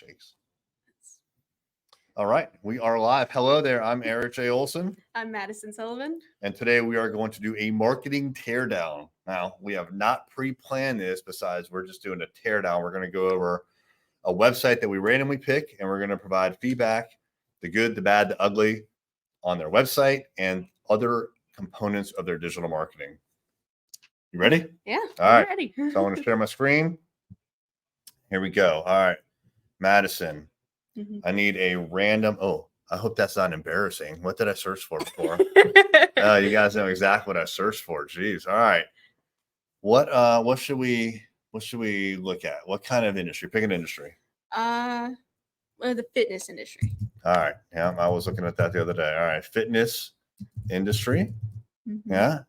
Shakes. All right, we are live. Hello there. I'm Eric J. Olson. I'm Madison Sullivan. And today we are going to do a marketing teardown. Now, we have not pre-planned this, besides we're just doing a teardown. We're going to go over a website that we randomly pick, and we're going to provide feedback, the good, the bad, the ugly, on their website and other components of their digital marketing. You ready? Yeah, all right. Ready. So I want to share my screen. Here we go. All right, Madison. I need a random. Oh, I hope that's not embarrassing. What did I search for before? You guys know exactly what I searched for. Jeez. All right. What should we look at? What kind of industry? Pick an industry. The fitness industry. All right. Yeah, I was looking at that the other day. All right, fitness industry. Yeah.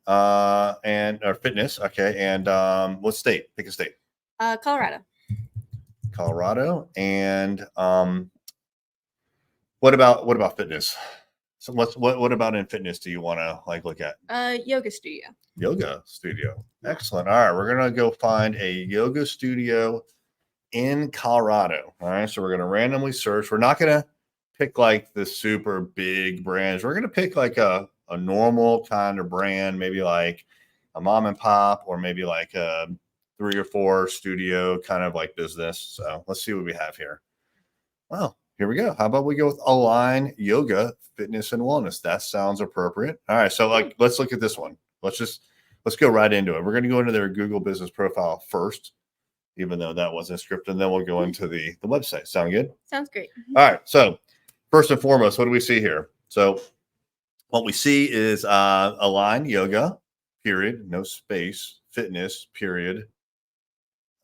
And or fitness. Okay. And what state? Pick a state. Colorado. Colorado. And what about fitness? So what about in fitness do you want to look at? Yoga studio. Yoga studio. Excellent. All right, we're gonna go find a yoga studio in Colorado. All right, so we're gonna randomly search. We're not gonna pick like the super big brands. We're gonna pick like a normal kind of brand, maybe like a mom and pop, or maybe like a 3 or 4 studio kind of like business. So let's see what we have here. Well, here we go. How about we go with Align Yoga Fitness and Wellness? That sounds appropriate. All right, so let's look at this one. Let's go right into it. We're going to go into their Google business profile first, even though that wasn't scripted. And then we'll go into the website. Sound good? Sounds great. All right. So first and foremost, what do we see here? So what we see is Align Yoga, period, no space, fitness, period,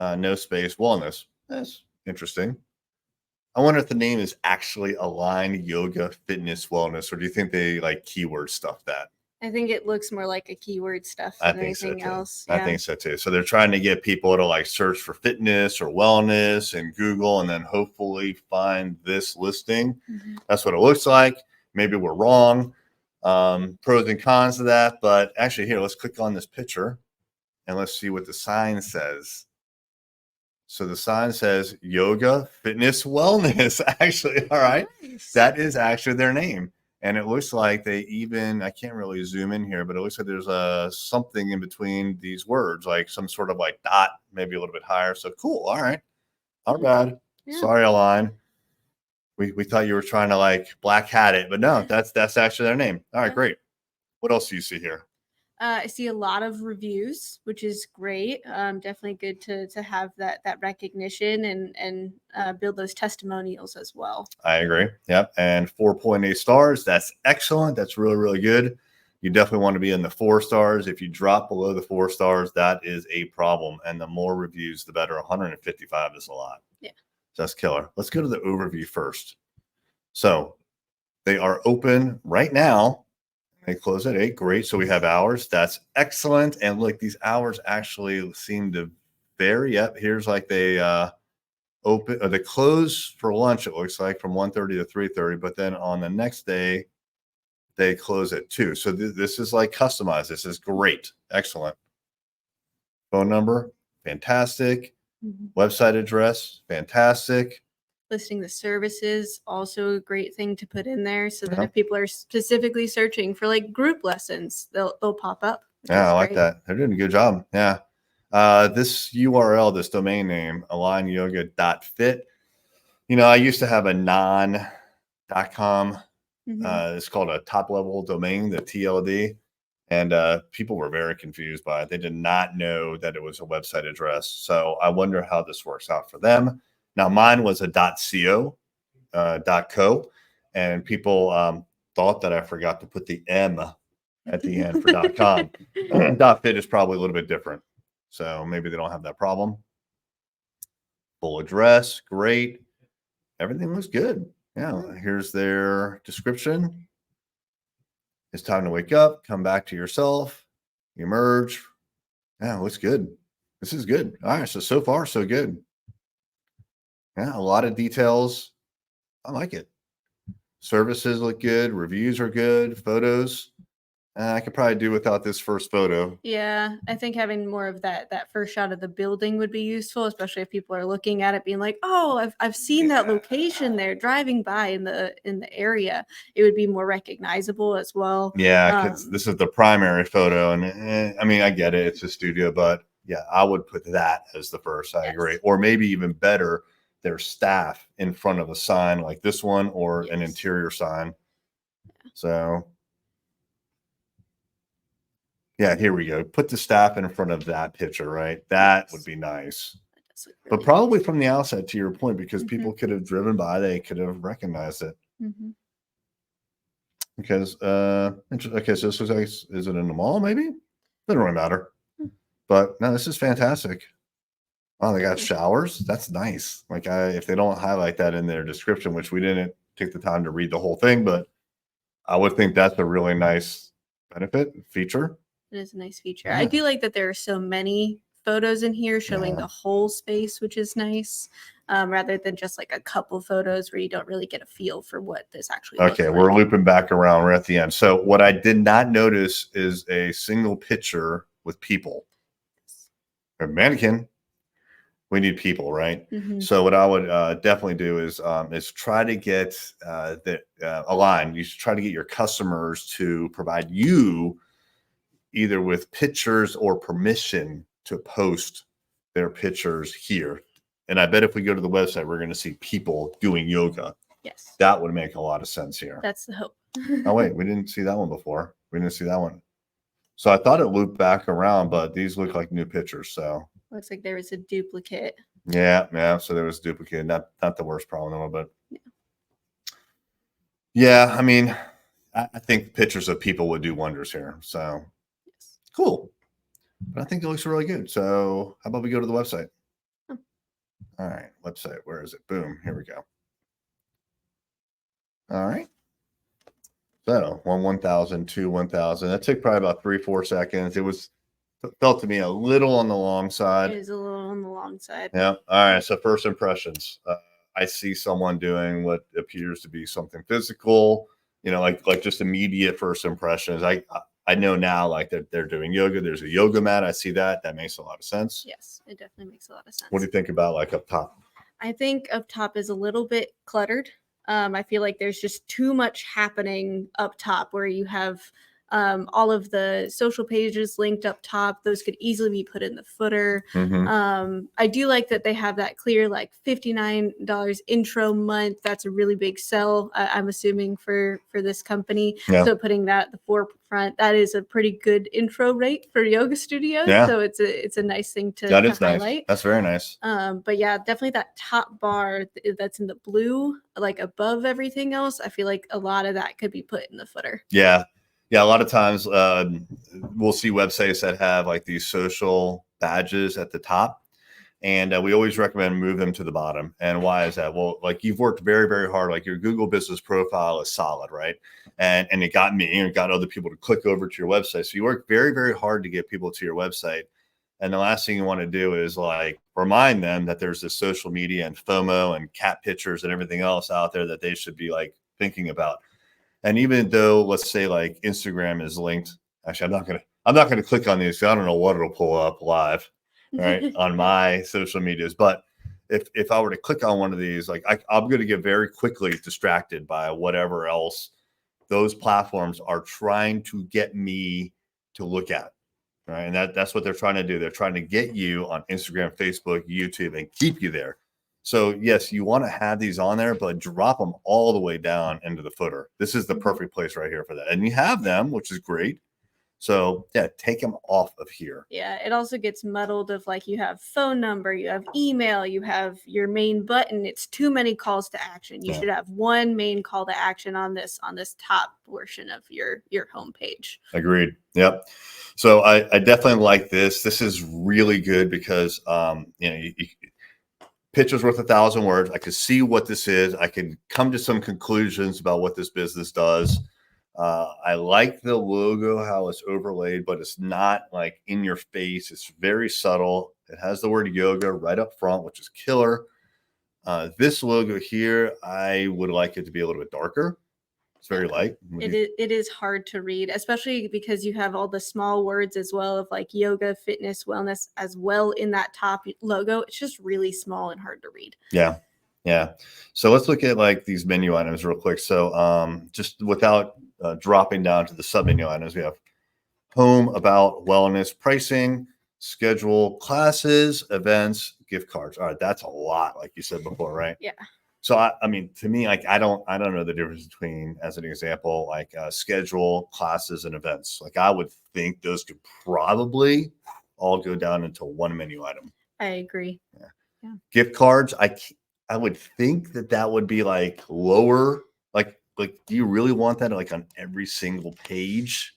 no space, wellness. That's interesting. I wonder if the name is actually Align Yoga Fitness Wellness, or do you think they keyword stuff that? I think it looks more like a keyword stuff than anything else. I think so too. So they're trying to get people to search for fitness or wellness in Google, and then hopefully find this listing. That's what it looks like. Maybe we're wrong. Pros and cons of that, but actually here, let's click on this picture and let's see what the sign says. So the sign says Yoga Fitness Wellness. Actually, all right. Nice. That is actually their name. And it looks like they even, I can't really zoom in here, but it looks like there's something in between these words, like some sort of dot, maybe a little bit higher. So cool. All right. Not bad. Yeah. Sorry, Align. We thought you were trying to black hat it, but no, that's actually their name. All right, great. What else do you see here? I see a lot of reviews, which is great. Definitely good to have that recognition and build those testimonials as well. I agree. Yep. And 4.8 stars. That's excellent. That's really, really good. You definitely want to be in the 4 stars. If you drop below the 4 stars, that is a problem. And the more reviews, the better. 155 is a lot. Yeah. So that's killer. Let's go to the overview first. So they are open right now. They close at 8. Great. So we have hours. That's excellent. And look, these hours actually seem to vary. Yep. Here's they open or they close for lunch. It looks like from 1:30 to 3:30. But then on the next day, they close at 2. So this is customized. This is great. Excellent. Phone number. Fantastic. Website address. Fantastic. Listing the services, also a great thing to put in there, so that if people are specifically searching for group lessons, they'll pop up. Yeah, I like that. They're doing a good job. Yeah. This URL, this domain name, alignyoga.fit. I used to have a non.com. It's called a top level domain, the TLD. And people were very confused by it. They did not know that it was a website address. So I wonder how this works out for them. Now, mine was a .co, and people thought that I forgot to put the M at the end for .com. .fit is probably a little bit different, so maybe they don't have that problem. Full address, great. Everything looks good. Yeah, here's their description. It's time to wake up, come back to yourself, emerge. Yeah, looks good. This is good. All right, so far, so good. Yeah, a lot of details. I like it. Services look good. Reviews are good. Photos. I could probably do without this first photo. Yeah, I think having more of that first shot of the building would be useful, especially if people are looking at it being like, "Oh, I've seen that location there driving by in the area." It would be more recognizable as well. Yeah, because this is the primary photo, and I mean, I get it, it's a studio, but yeah, I would put that as the first. I agree, Yes. or maybe even better, their staff in front of a sign like this one, or an Yes. interior sign. So yeah, here we go. Put the staff in front of that picture, right? That would Yes. be nice. That does look But really probably nice. from the outside, to your point, because Mhm, people could have driven by, they could have recognized it. mhm. Because okay, so this is like, is it in the mall? Maybe doesn't really matter. Hmm, But no, this is fantastic. Oh, they got yeah. showers. That's nice. Like, if they don't highlight that in their description, which we didn't take the time to read the whole thing, but I would think that's a really nice benefit feature. It is a nice feature. I Yeah, do like that there are so many photos in here showing yeah. the whole space, which is nice, rather than just like a couple photos where you don't really get a feel for what this actually looks Okay, we're like. looping back around. We're at the end. So what I did not notice is a single picture with people. A mannequin. We need people, right? Hmm. So what I would definitely do is try to get the aligned. You should try to get your customers to provide you either with pictures or permission to post their pictures here. And I bet if we go to the website, we're going to see people doing yoga. Yes, That would make a lot of sense here. that's the hope. Oh, wait, we didn't see that one before. We didn't see that one. So I thought it looped back around, but these look like new pictures. So Looks like there was a duplicate. yeah, yeah. So there was duplicate. Not the worst problem though, but Yeah. yeah, I mean, I think pictures of people would do wonders here. So Yes. cool. But I think it looks really good. So how about we go to the website? Oh, All right, website. Where is it? Boom. Here we go. All right. So 1,000, 1,000. That took probably about 3-4 seconds. Felt to me a little on the long it side. is a little on the long side. Yeah. All right. So first impressions. I see someone doing what appears to be something physical. You know, like just immediate first impressions. I know now, like they're doing yoga. There's a yoga mat. I see that. That makes a lot of sense. Yes, it definitely makes a lot of sense. What do you think about like up top? I think up top is a little bit cluttered. I feel like there's just too much happening up top where you have all of the social pages linked up top. Those could easily be put in the footer. Mm-hmm. I do like that they have that clear, like $59 intro month. That's a really big sell, I'm assuming, for this company. Yeah. So putting that at the forefront, that is a pretty good intro rate for yoga studios. Yeah. So it's a nice thing to That is nice. highlight. That's very nice. But yeah, definitely that top bar that's in the blue, like above everything else. I feel like a lot of that could be put in the footer. Yeah. Yeah. A lot of times we'll see websites that have like these social badges at the top. And we always recommend move them to the bottom. And why is that? Well, like you've worked very, very hard. Like your Google business profile is solid, right? And it got me and it got other people to click over to your website. So you work very, very hard to get people to your website. And the last thing you want to do is like remind them that there's this social media and FOMO and cat pictures and everything else out there that they should be like thinking about. And even though, let's say, like Instagram is linked, actually, I'm not gonna click on these. I don't know what it'll pull up live, right, on my social medias. But if I were to click on one of these, like I'm going to get very quickly distracted by whatever else those platforms are trying to get me to look at. Right. And that's what they're trying to do. They're trying to get you on Instagram, Facebook, YouTube, and keep you there. So yes, you want to have these on there, but drop them all the way down into the footer. This is the perfect place right here for that. And you have them, which is great. So yeah, take them off of here. Yeah, it also gets muddled of like you have phone number, you have email, you have your main button. It's too many calls to action. You Yeah. should have one main call to action on this top portion of your homepage. Agreed. Yep. So I definitely like this. This is really good because you know, picture's worth 1,000 words. I could see what this is. I can come to some conclusions about what this business does. I like the logo, how it's overlaid, but it's not like in your face. It's very subtle. It has the word yoga right up front, which is killer. This logo here, I would like it to be a little bit darker. It's very light. It is hard to read, especially because you have all the small words as well of like yoga, fitness, wellness as well in that top logo. It's just really small and hard to read. Yeah. Yeah. So let's look at like these menu items real quick. So just without dropping down to the sub menu items, we have home, about, wellness, pricing, schedule, classes, events, gift cards. All right, that's a lot, like you said before, right? Yeah. So I mean, to me, like I don't know the difference between, as an example, like schedule, classes, and events. Like I would think those could probably all go down into one menu item. I agree. Yeah. Gift cards, I would think that would be like lower. Like, do you really want that like on every single page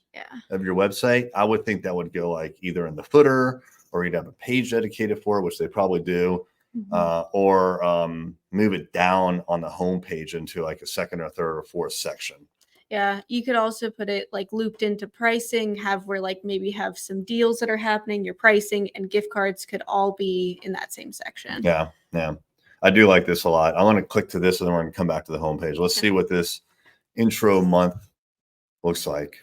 of your website? I would think that would go like either in the footer, or you'd have a page dedicated for it, which they probably do. Or move it down on the home page into like a second or third or fourth section. Yeah, you could also put it like looped into pricing, have where like maybe have some deals that are happening, your pricing and gift cards could all be in that same section. Yeah. I do like this a lot. I want to click to this and then we're going to come back to the home page. Let's see what this intro month looks like.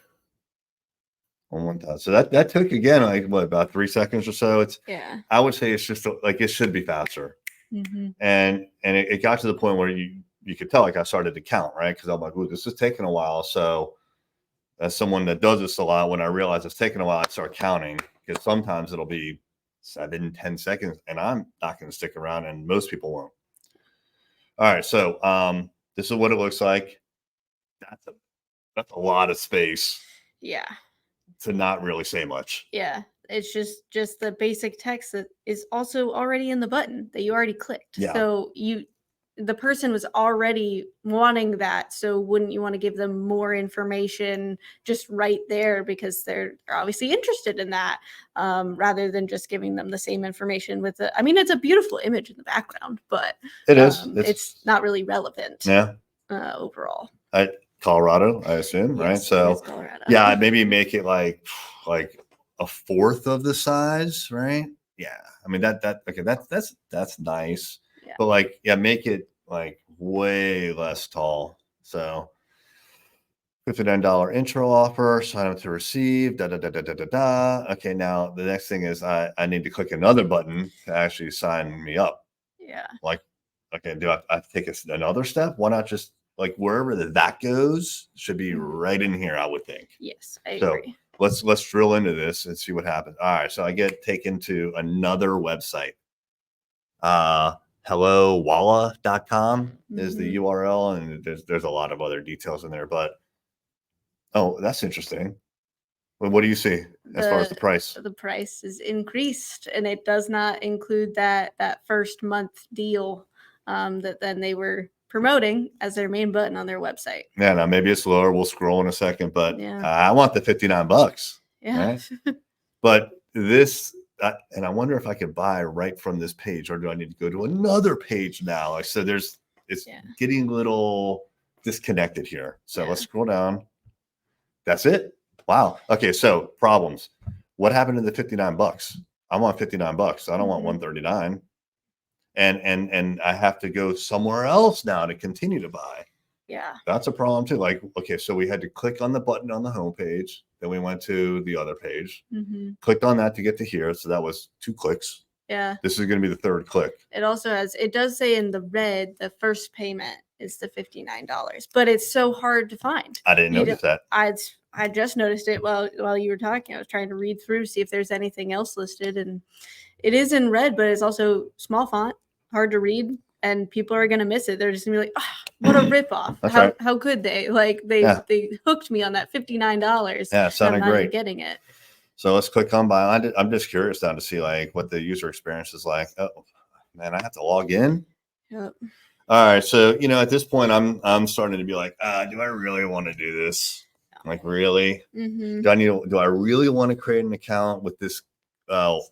So that took, again, like what, about 3 seconds or so. I would say it's just like it should be faster. And it got to the point where you could tell, like I started to count, right? Because I'm like, ooh, this is taking a while. So as someone that does this a lot, when I realize it's taking a while, I start counting, because sometimes it'll be 7, 10 seconds and I'm not going to stick around, and most people won't. All right. So this is what it looks like. That's a lot of space. Yeah. To not really say much. Yeah. It's just the basic text that is also already in the button that you already clicked. Yeah. So the person was already wanting that. So wouldn't you want to give them more information just right there, because they're obviously interested in that, rather than just giving them the same information with I mean, it's a beautiful image in the background, but it is. It's not really relevant. Yeah. Overall. Colorado, I assume, Yes, right? So yeah, maybe make it like a fourth of the size, right? Yeah. I mean okay, that's nice. Yeah. But like, yeah, make it like way less tall. So $59 intro offer, sign up to receive, Okay, now the next thing is I need to click another button to actually sign me up. Yeah. Like, okay, do I have to take another step? Why not just like wherever that goes should be right in here, I would think. Yes, I agree. Let's drill into this and see what happens. All right, so I get taken to another website. Hellowalla.com is the URL, and there's a lot of other details in there, but that's interesting. Well, what do you see as far as the price? The price is increased, and it does not include that first month deal that then they were promoting as their main button on their website. Yeah, now maybe it's lower. We'll scroll in a second, but I want the $59. Yeah. Right? But this, and I wonder if I could buy right from this page, or do I need to go to another page now? Like, so it's getting a little disconnected here. So let's scroll down. That's it. Wow. Okay. So problems. What happened to the $59? I want $59. I don't want $139. And I have to go somewhere else now to continue to buy. Yeah. That's a problem too. Like, okay, so we had to click on the button on the home page. Then we went to the other page, clicked on that to get to here. So that was 2 clicks. Yeah. This is going to be the 3rd click. It does say in the red, the first payment is the $59, but it's so hard to find. I didn't notice that. I just noticed it while you were talking. I was trying to read through, see if there's anything else listed, and it is in red, but it's also small font, hard to read, and people are going to miss it. They're just going to be like, oh, what a ripoff. How could they? Like, they hooked me on that $59. Yeah, it sounded great. Even getting it. So let's click on buy. I'm just curious now to see like what the user experience is like. Oh, man, I have to log in? Yep. All right. So, at this point, I'm starting to be like, do I really want to do this? Like, really? Do I really want to create an account with this Hello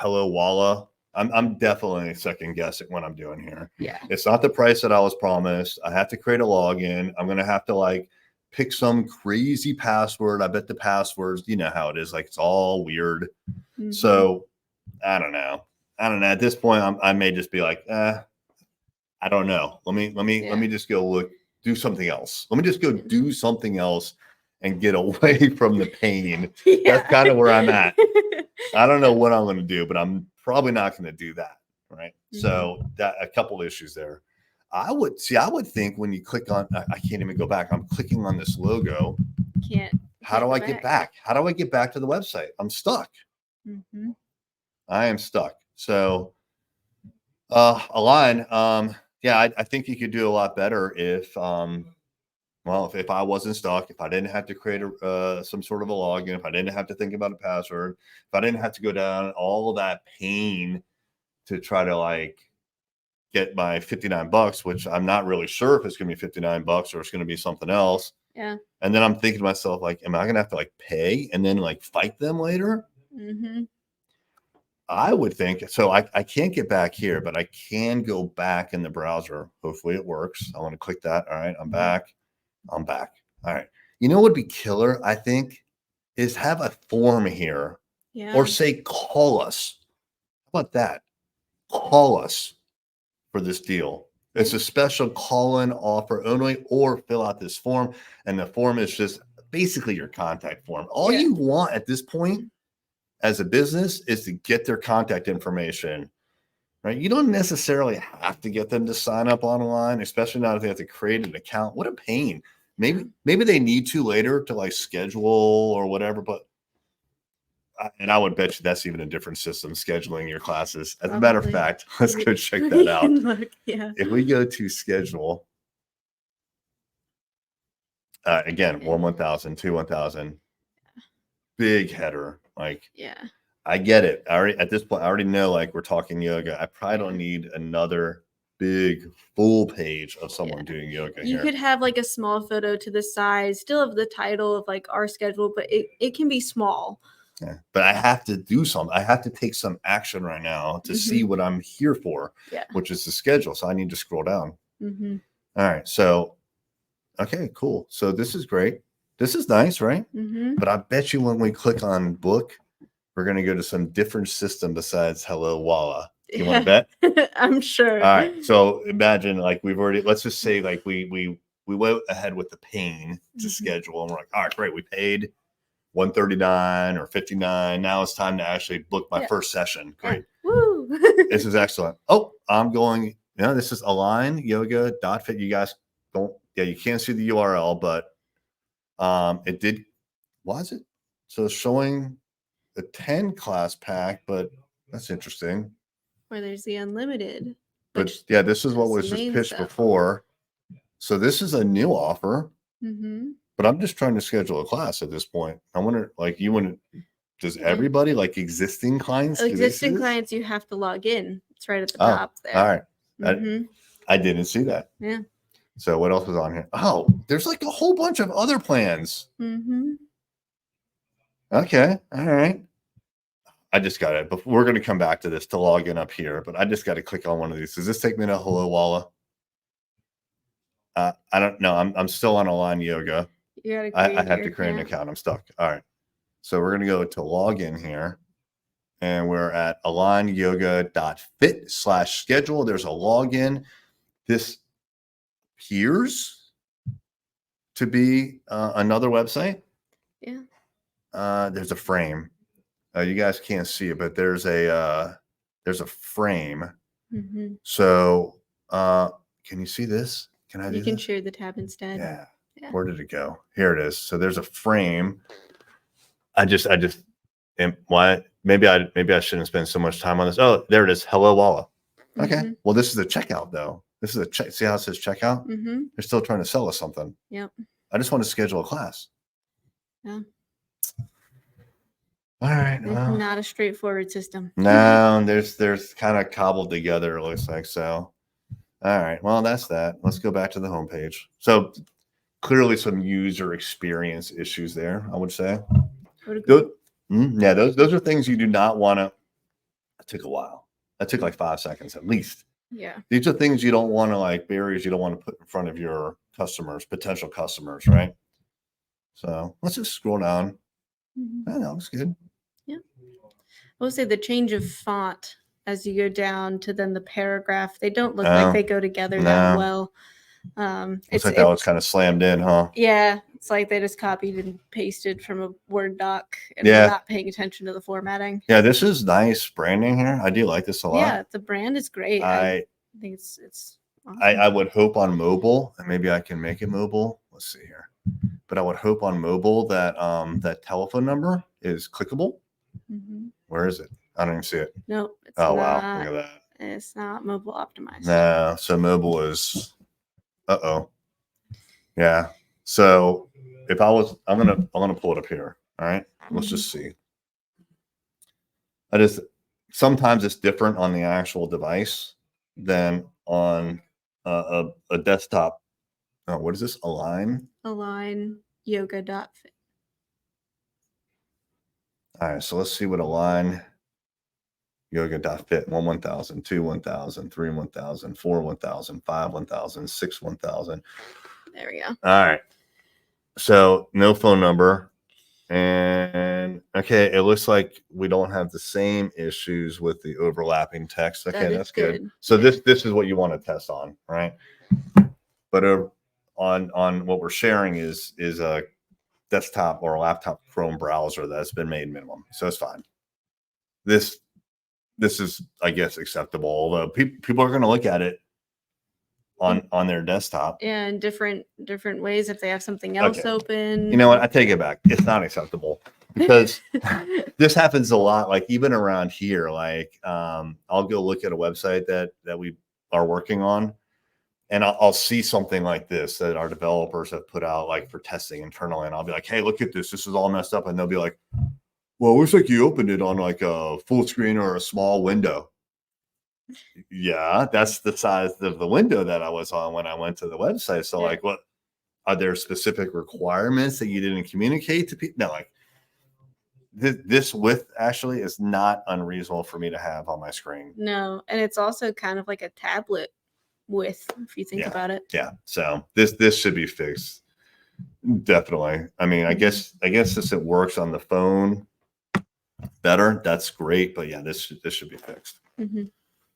Walla? I'm definitely second guessing what I'm doing here. Yeah. It's not the price that I was promised. I have to create a login. I'm going to have to like pick some crazy password. I bet the passwords, you know how it is. Like, it's all weird. So I don't know. At this point, I may just be like, I don't know. Let me just go look do something else. Let me just go do something else and get away from the pain. That's kind of where I'm at. I don't know what I'm going to do, but I'm probably not going to do that. Right. So that a couple issues there. I would think when you click on, I can't even go back. I'm clicking on this logo. How do I get back? How do I get back to the website? I'm stuck. I am stuck. So, Align, yeah, I think you could do a lot better if, well, if I wasn't stuck, if I didn't have to create some sort of a login, if I didn't have to think about a password, if I didn't have to go down all of that pain to try to like get my $59, which I'm not really sure if it's going to be $59 or it's going to be something else. Yeah. And then I'm thinking to myself, like, am I going to have to like pay and then like fight them later? I would think so. I can't get back here, but I can go back in the browser. Hopefully it works. I want to click that. All right. I'm back. All right. You know what would be killer, I think, is have a form here or say, call us. How about that? Call us for this deal. It's a special call-in offer only, or fill out this form. And the form is just basically your contact form. All you want at this point as a business is to get their contact information, right? You don't necessarily have to get them to sign up online, especially not if they have to create an account. What a pain. Maybe they need to later to like schedule or whatever, but and I would bet you that's even a different system, scheduling your classes. As a matter of fact, let's go check that out. If we go to schedule, again, 1,000, 1,000, big header. Like, I get it. At this point, I already know, like, we're talking yoga. I probably don't need another big full page of someone doing yoga. You could have like a small photo to the side, still have the title of like our schedule, but it can be small. Yeah. But I have to do something. I have to take some action right now to see what I'm here for, which is the schedule. So I need to scroll down. All right. So, okay, cool. So this is great. This is nice, right? But I bet you when we click on book, we're going to go to some different system besides Hello Walla. You want to bet? I'm sure. All right. So imagine like let's just say like we went ahead with the pain to schedule and we're like, all right, great. We paid $139 or $59. Now it's time to actually book my first session. Great. Woo. This is excellent. Oh, I'm going, this is alignyoga.fit. You guys you can't see the URL, but it did. Why is it? So it's showing the 10 class pack, but that's interesting. Where there's the unlimited. But yeah, this is what was just pitched before. So this is a new offer. But I'm just trying to schedule a class at this point. I wonder, like, does everybody, like existing clients? Existing clients, you have to log in. It's right at the top there. All right. I didn't see that. Yeah. So what else was on here? Oh, there's like a whole bunch of other plans. Okay. All right. I just got it. But we're going to come back to this to log in up here. But I just got to click on one of these. Does this take me to Hello Walla? I don't know. I'm still on Align Yoga. I have to create an account. I'm stuck. All right. So we're going to go to login here. And we're at alignyoga.fit/schedule. There's a login. This appears to be another website. Yeah. There's a frame. You guys can't see it, but there's a frame. So can you see this? Can I do You can share the tab instead. Yeah. Where did it go? Here it is. So there's a frame. I just why maybe I shouldn't spend so much time on this. Oh, there it is. Hello Walla. Okay. Well, this is a checkout though. This is a check. See how it says checkout? They're still trying to sell us something. Yep. I just want to schedule a class. Yeah. All right. Well, not a straightforward system. No, there's kind of cobbled together, it looks like. So all right. Well, that's that. Let's go back to the homepage. So clearly some user experience issues there, I would say. Yeah, those are things you do not want to. It took a while. That took like 5 seconds at least. Yeah. These are things you don't want to, like, barriers you don't want to put in front of your customers, potential customers, right? So let's just scroll down. That looks good. Yeah. I will say the change of font as you go down to then the paragraph, they don't look like they go together that well. Looks like that was kind of slammed in, huh? Yeah, it's like they just copied and pasted from a Word doc and Yeah. we're not paying attention to the formatting. Yeah, this is nice branding here. I do like this a lot. Yeah, the brand is great. I think it's awesome. I would hope on mobile, and maybe I can make it mobile. Let's see here. But I would hope on mobile that that telephone number is clickable. Where is it? I don't even see it. Nope. It's oh not, wow, look at that. It's not mobile optimized. No, so mobile is yeah. So if I was, I'm gonna pull it up here. All right, let's just see. Sometimes it's different on the actual device than on a desktop. Oh, what is this? Align yoga.fit. All right, so let's see what Align yoga.fit. 1,000, 2 1,000, 3 1,000, 4 1,000, 5 1,000, 6 1,000. There we go. All right. So no phone number. And okay, it looks like we don't have the same issues with the overlapping text. Okay, that's good. So this is what you want to test on, right? But on what we're sharing is a desktop or a laptop Chrome browser that's been made minimum, so it's fine. This is, I guess, acceptable. Although people are going to look at it on their desktop. Yeah, in different ways if they have something else open. You know what? I take it back. It's not acceptable because this happens a lot. Like even around here, like I'll go look at a website that we are working on, and I'll see something like this that our developers have put out like for testing internally, and I'll be like, "Hey, look at this. This is all messed up," and they'll be like, "Well, it looks like you opened it on like a full screen or a small window." Yeah, that's the size of the window that I was on when I went to the website. So like, what are there specific requirements that you didn't communicate to people? No, like this width actually is not unreasonable for me to have on my screen. No, and it's also kind of like a tablet width if you think about it. Yeah, so this should be fixed. Definitely. I mean, I guess since it works on the phone better, that's great. But yeah, this should be fixed.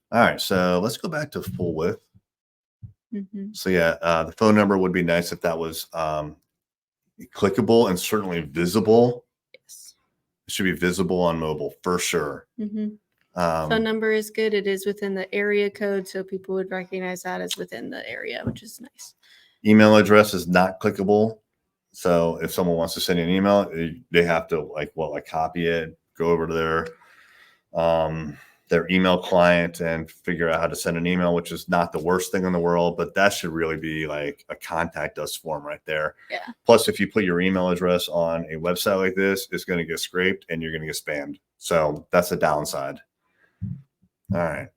All right, so let's go back to full width. So yeah, the phone number would be nice if that was clickable and certainly visible. Yes, it should be visible on mobile for sure. Phone number is good. It is within the area code, so people would recognize that as within the area, which is nice. Email address is not clickable. So if someone wants to send you an email, they have to like copy it, go over to their email client and figure out how to send an email, which is not the worst thing in the world, but that should really be like a contact us form right there. Yeah. Plus, if you put your email address on a website like this, it's going to get scraped and you're going to get spammed. So that's a downside. All right.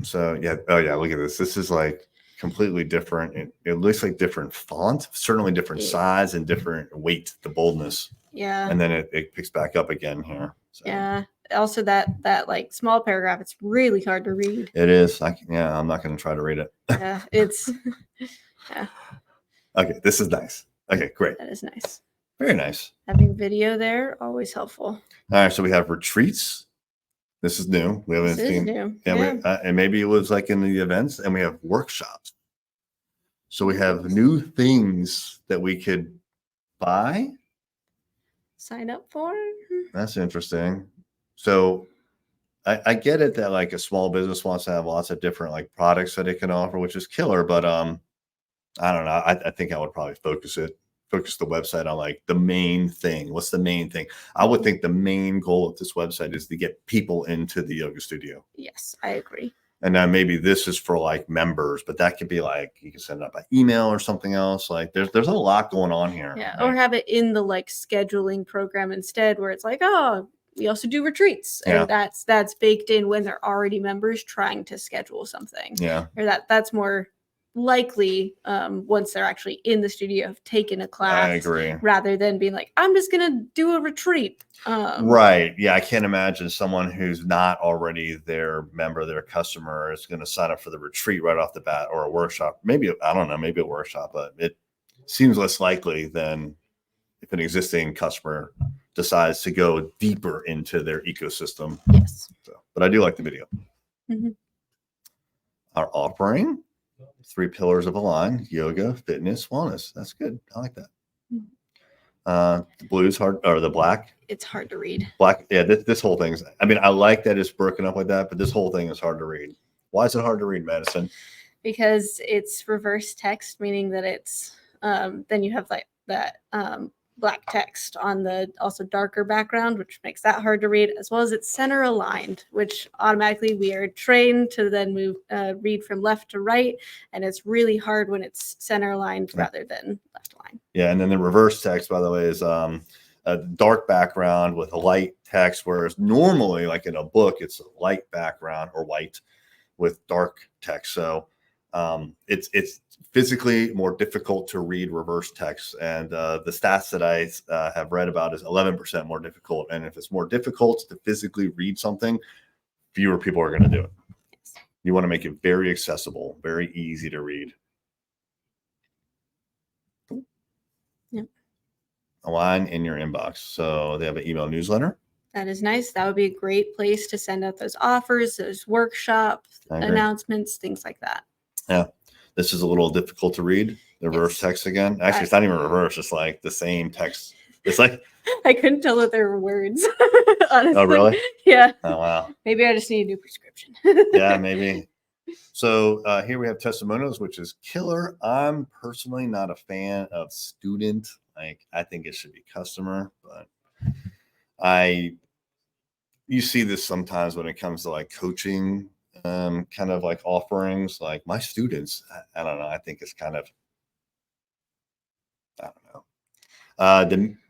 So yeah. Oh yeah. Look at this. This is like completely different. It looks like different font, certainly different size and different weight, the boldness. Yeah. And then it picks back up again here. So. Yeah. Also that like small paragraph, it's really hard to read. It is. I'm not going to try to read it. Yeah. It's yeah. Okay. This is nice. Okay, great. That is nice. Very nice. Having video there, always helpful. All right. So we have retreats. This is new. We haven't seen. New. Yeah. And maybe it was like in the events, and we have workshops. So we have new things that we could buy. Sign up for. That's interesting. So I get it that like a small business wants to have lots of different like products that it can offer, which is killer. But I don't know. I think I would probably focus the website on like the main thing. What's the main thing? I would think the main goal of this website is to get people into the yoga studio. Yes, I agree. And now maybe this is for like members, but that could be like you can send it up by email or something else. Like there's a lot going on here. Yeah, right? Or have it in the like scheduling program instead, where it's like, oh, we also do retreats, and that's baked in when they're already members trying to schedule something. Yeah, or that's more likely once they're actually in the studio, have taken a class. I agree. Rather than being like, I'm just gonna do a retreat. Right. Yeah, I can't imagine someone who's not already their member, their customer, is going to sign up for the retreat right off the bat, or a workshop. Maybe, I don't know, maybe a workshop, but it seems less likely than if an existing customer decides to go deeper into their ecosystem. Yes. So, but I do like the video. Our offering. 3 pillars of a line: yoga, fitness, wellness. That's good. I like that. The blue's hard, or the black. It's hard to read. Black. Yeah, this whole thing's. I mean, I like that it's broken up like that, but this whole thing is hard to read. Why is it hard to read, Madison? Because it's reverse text, meaning that it's then you have like that black text on the also darker background, which makes that hard to read, as well as it's center aligned, which automatically we are trained to then move read from left to right, and it's really hard when it's center aligned rather than left aligned. Yeah, and then the reverse text, by the way, is a dark background with a light text, whereas normally, like in a book, it's a light background or white with dark text. So it's physically more difficult to read reverse text, and the stats that I have read about is 11% more difficult. And if it's more difficult to physically read something, fewer people are going to do it. You want to make it very accessible, very easy to read. Yep. A line in your inbox. So they have an email newsletter. That is nice. That would be a great place to send out those offers, those workshops, announcements, things like that. Yeah. This is a little difficult to read. The reverse text again. Actually, it's not even reverse. It's like the same text. It's like I couldn't tell that there were words. Honestly. Oh, really? Yeah. Oh, wow. Maybe I just need a new prescription. Yeah, maybe. So here we have testimonials, which is killer. I'm personally not a fan of student. Like, I think it should be customer, but you see this sometimes when it comes to like coaching, kind of like offerings, like my students. I don't know. I think it's kind of, I don't know.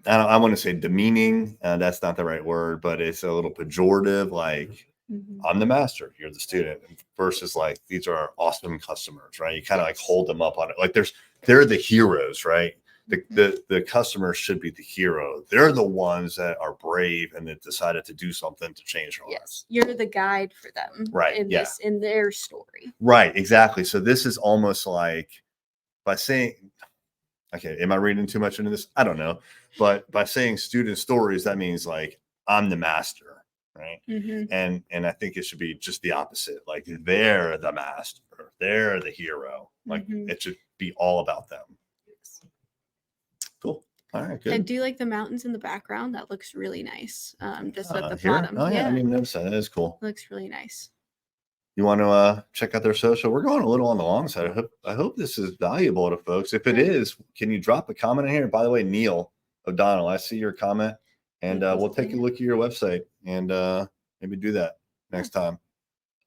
I want to say demeaning. That's not the right word, but it's a little pejorative. Like, I'm the master, you're the student, versus like, these are our awesome customers, right? You kind of like hold them up on it. Like they're the heroes, right? The customers should be the hero. They're the ones that are brave and that decided to do something to change their lives. You're the guide for them, right? In their story, right? Exactly. So this is almost like by saying, okay, am I reading too much into this? I don't know, but by saying student stories, that means like I'm the master, right? And I think it should be just the opposite. Like they're the master, they're the hero. Like it should be all about them. Cool. All right, good. I do like the mountains in the background. That looks really nice. Just at the here? bottom. Oh, yeah, I didn't even notice that. That is cool. Looks really nice. You want to check out their social? We're going a little on the long side. I hope this is valuable to folks. If it is, can you drop a comment in here? By the way, Neil O'Donnell, I see your comment, and we'll take a look at your website and maybe do that next time.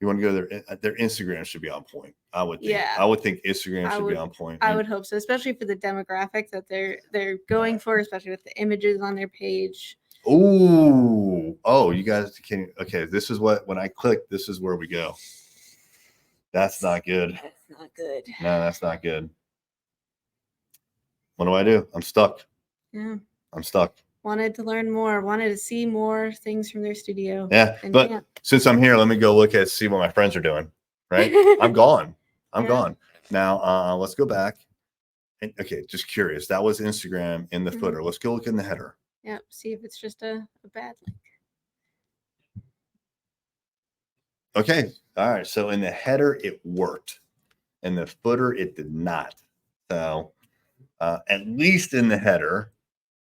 You want to go there? Their Instagram should be on point. I would think. Yeah. I would think Instagram should be on point. I would hope so, especially for the demographic that they're going for, especially with the images on their page. Oh, you guys can. Okay, this is what, when I click, this is where we go. That's not good. That's not good. No, that's not good. What do? I'm stuck. Yeah. I'm stuck. Wanted to learn more, wanted to see more things from their studio. Yeah, but since I'm here, let me go look at, see what my friends are doing. Right? I'm gone. I'm gone. Now, let's go back. And, okay, just curious. That was Instagram in the footer. Let's go look in the header. Yep. See if it's just a bad link. Okay. All right. So in the header, it worked. In the footer, it did not. So at least in the header,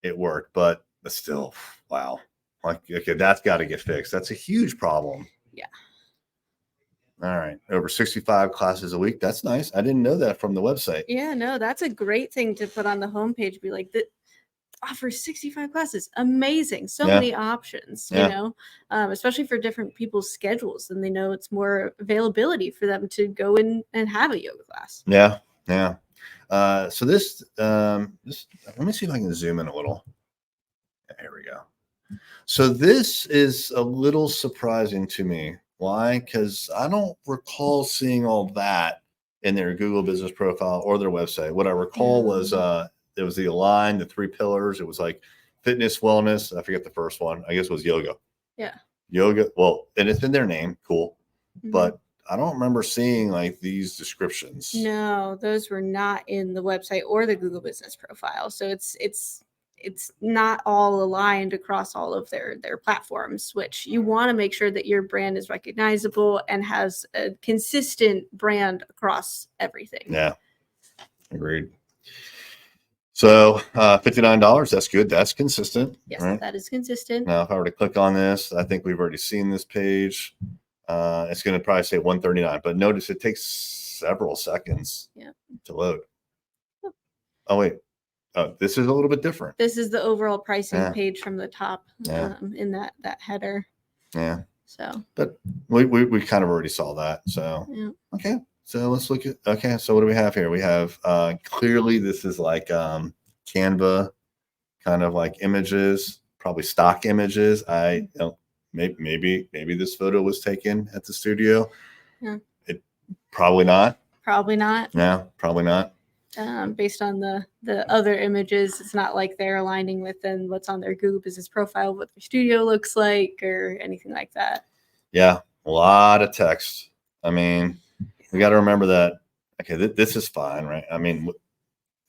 it worked. But still, wow. Like, okay, that's got to get fixed. That's a huge problem. Yeah. All right. Over 65 classes a week. That's nice. I didn't know that from the website. Yeah, no, that's a great thing to put on the homepage. Be like, that offers 65 classes. Amazing. So many options, you know, especially for different people's schedules. And they know it's more availability for them to go in and have a yoga class. Yeah. Yeah. So this, let me see if I can zoom in a little. Here we go. So this is a little surprising to me. Why? Because I don't recall seeing all that in their Google business profile or their website. What I recall was it was the Align, the 3 pillars. It was like fitness, wellness. I forget the first one. I guess it was yoga. Yeah. Yoga. Well, and it's in their name. Cool. But I don't remember seeing like these descriptions. No, those were not in the website or the Google business profile. So it's it's not all aligned across all of their platforms, which you want to make sure that your brand is recognizable and has a consistent brand across everything. Yeah, agreed. So $59, that's good. That's consistent. Yes, right? that is consistent. Now, if I were to click on this, I think we've already seen this page. It's going to probably say 139, but notice it takes several seconds to load. Oh, wait. This is a little bit different. This is the overall pricing page from the top in that header. Yeah. So, but we kind of already saw that. So, okay. So let's look at, okay. So what do we have here? We have clearly this is like Canva kind of like images, probably stock images. I don't, maybe this photo was taken at the studio. Yeah. It probably not. Probably not. Yeah, probably not. Based on the other images, it's not like they're aligning with then what's on their Google Business profile, what their studio looks like, or anything like that. Yeah, a lot of text. I mean, we got to remember that. Okay, this is fine, right? I mean,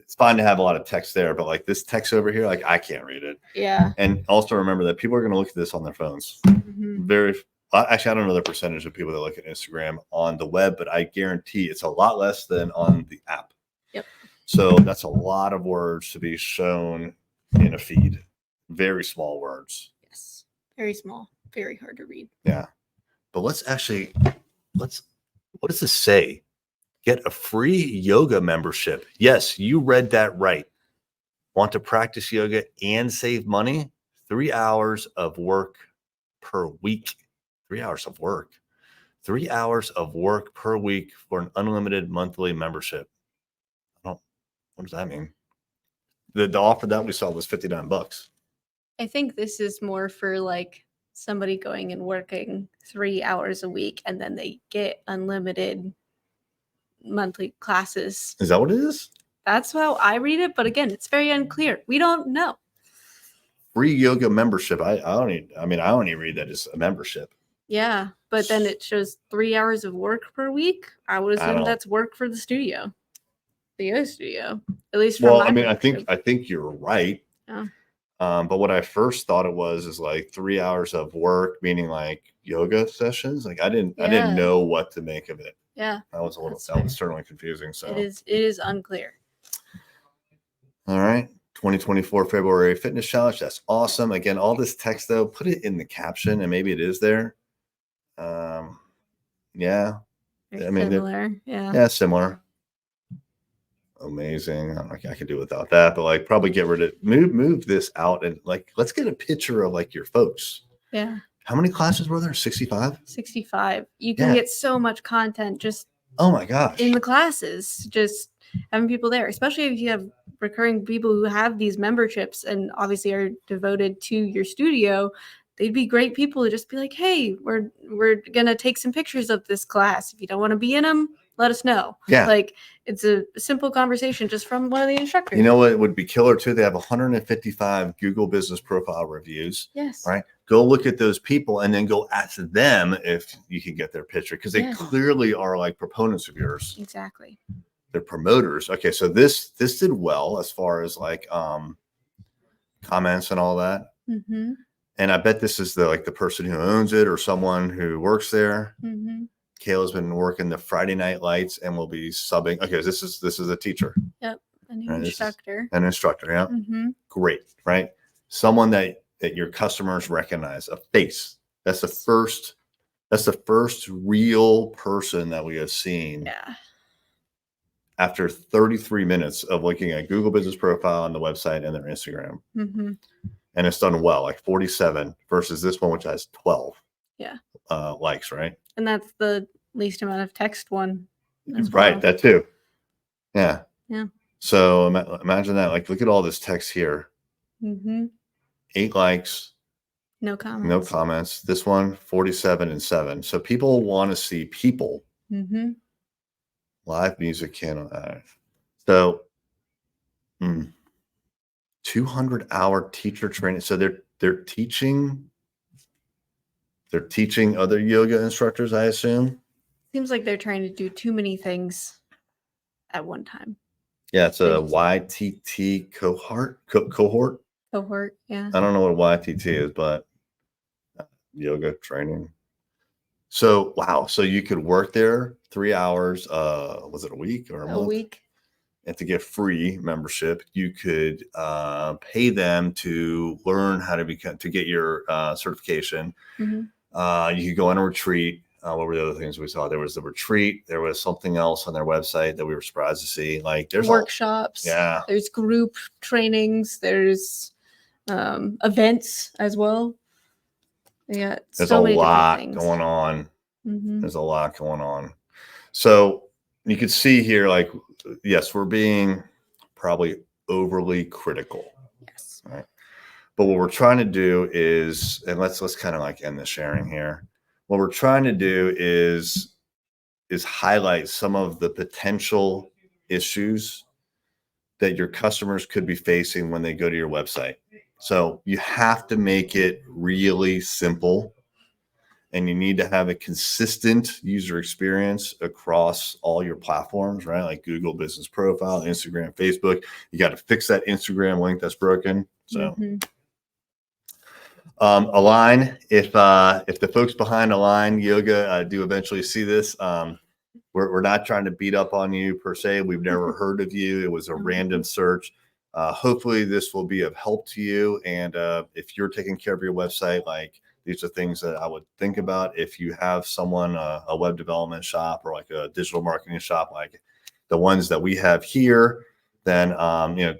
it's fine to have a lot of text there, but like this text over here, like I can't read it. Yeah. And also remember that people are going to look at this on their phones. Actually, I don't know the percentage of people that look at Instagram on the web, but I guarantee it's a lot less than on the app. Yep. So that's a lot of words to be shown in a feed. Very small words. Yes. Very small. Very hard to read. Yeah. But what does this say? Get a free yoga membership. Yes, you read that right. Want to practice yoga and save money? 3 hours of work per week. 3 hours of work. 3 hours of work per week for an unlimited monthly membership. What does that mean? The offer that we saw was $59. I think this is more for like somebody going and working 3 hours a week and then they get unlimited monthly classes. Is that what it is? That's how I read it, but again, it's very unclear. We don't know. Free yoga membership. I only read that as a membership. Yeah, but then it shows 3 hours of work per week. I would assume that's work for the studio. The yoga studio, at least. Well, I mean, I think you're right. Yeah. But what I first thought it was like 3 hours of work, meaning like yoga sessions. Like I didn't know what to make of it. Yeah, that was certainly confusing. So it is unclear. All right, 2024 February Fitness Challenge. That's awesome. Again, all this text though, put it in the caption, and maybe it is there. Yeah. I mean, similar. Yeah, similar. Amazing. I could do without that, but like probably get rid of move this out and like let's get a picture of like your folks. Yeah. How many classes were there? 65? 65. You can get so much content just oh my gosh in the classes, just having people there, especially if you have recurring people who have these memberships and obviously are devoted to your studio. They'd be great people to just be like, hey, we're gonna take some pictures of this class. If you don't want to be in them, let us know. Yeah. Like it's a simple conversation just from one of the instructors. You know what would be killer too? They have 155 Google Business Profile reviews. Yes. Right. Go look at those people and then go ask them if you can get their picture because they clearly are like proponents of yours. Exactly. They're promoters. Okay. So this did well as far as like comments and all that. Mm-hmm. And I bet this is the person who owns it or someone who works there. Mm-hmm. Kayla's been working the Friday night lights and will be subbing. Okay, this is a teacher. Yep, an instructor. An instructor, yeah. Mm-hmm. Great, right? Someone that your customers recognize, a face. That's the first real person that we have seen. Yeah. After 33 minutes of looking at Google Business Profile on the website and their Instagram. Mm-hmm. And it's done well, like 47 versus this one, which has 12 likes, right? And that's the least amount of text one. Right, that too. Yeah. Yeah. So imagine that. Like, look at all this text here. Mm-hmm. 8 likes. No comments. No comments. This one, 47 and 7. So people want to see people. Mm-hmm. Live music channel. So 200-hour teacher training. So they're teaching other yoga instructors, I assume. Seems like they're trying to do too many things at one time. Yeah, it's a YTT cohort. Cohort. Yeah. I don't know what YTT is, but yoga training. So wow, so you could work there 3 hours. Was it a week or a month? week. And to get free membership, you could pay them to learn how to get your certification. Mm-hmm. You could go on a retreat. What were the other things we saw? There was the retreat. There was something else on their website that we were surprised to see. Like there's workshops. Yeah. There's group trainings. There's events as well. Yeah. There's So a many lot different things going on. Mm-hmm. There's a lot going on. So you can see here, like, yes, we're being probably overly critical. Yes. Right. But what we're trying to do is, and let's kind of like end the sharing here. What we're trying to do is highlight some of the potential issues that your customers could be facing when they go to your website. So you have to make it really simple, and you need to have a consistent user experience across all your platforms, right? Like Google Business Profile, Instagram, Facebook. You got to fix that Instagram link that's broken. So Align, if the folks behind Align Yoga do eventually see this, we're not trying to beat up on you per se. We've never heard of you. It was a random search. Hopefully this will be of help to you. And if you're taking care of your website, like these are things that I would think about. If you have someone, a web development shop or like a digital marketing shop, like the ones that we have here, then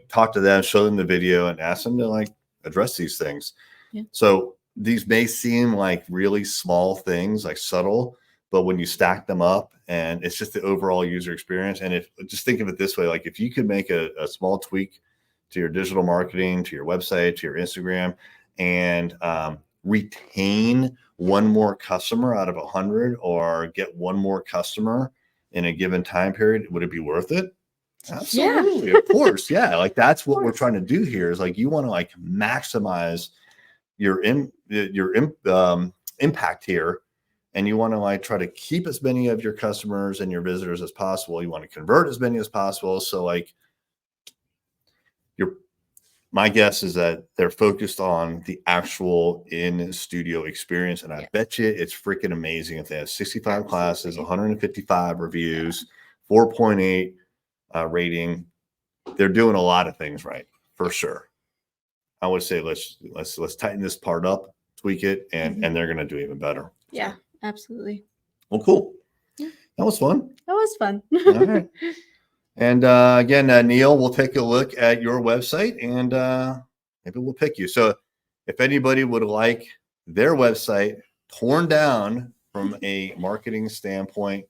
talk to them, show them the video, and ask them to like address these things. Yeah. So these may seem like really small things, like subtle, but when you stack them up, and it's just the overall user experience. And if just think of it this way, like if you could make a small tweak to your digital marketing, to your website, to your Instagram, and retain one more customer out of 100, or get one more customer in a given time period, would it be worth it? Absolutely. Yeah. Of course. Yeah. Like that's what we're trying to do here, is like you want to like maximize your impact here, and you want to like try to keep as many of your customers and your visitors as possible. You want to convert as many as possible. So like my guess is that they're focused on the actual in studio experience, and I bet you it's freaking amazing if they have 65 classes, 155 reviews, 4.8 rating. They're doing a lot of things right, for sure. I would say let's tighten this part up, tweak it, and they're going to do even better. Yeah, absolutely. Well, cool. Yeah. That was fun. That was fun. All right. And again, Neil, we'll take a look at your website, and maybe we'll pick you. So if anybody would like their website torn down from a marketing standpoint,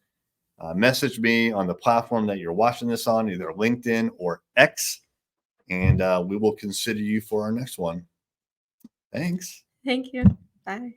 message me on the platform that you're watching this on, either LinkedIn or X, and we will consider you for our next one. Thanks. Thank you. Bye.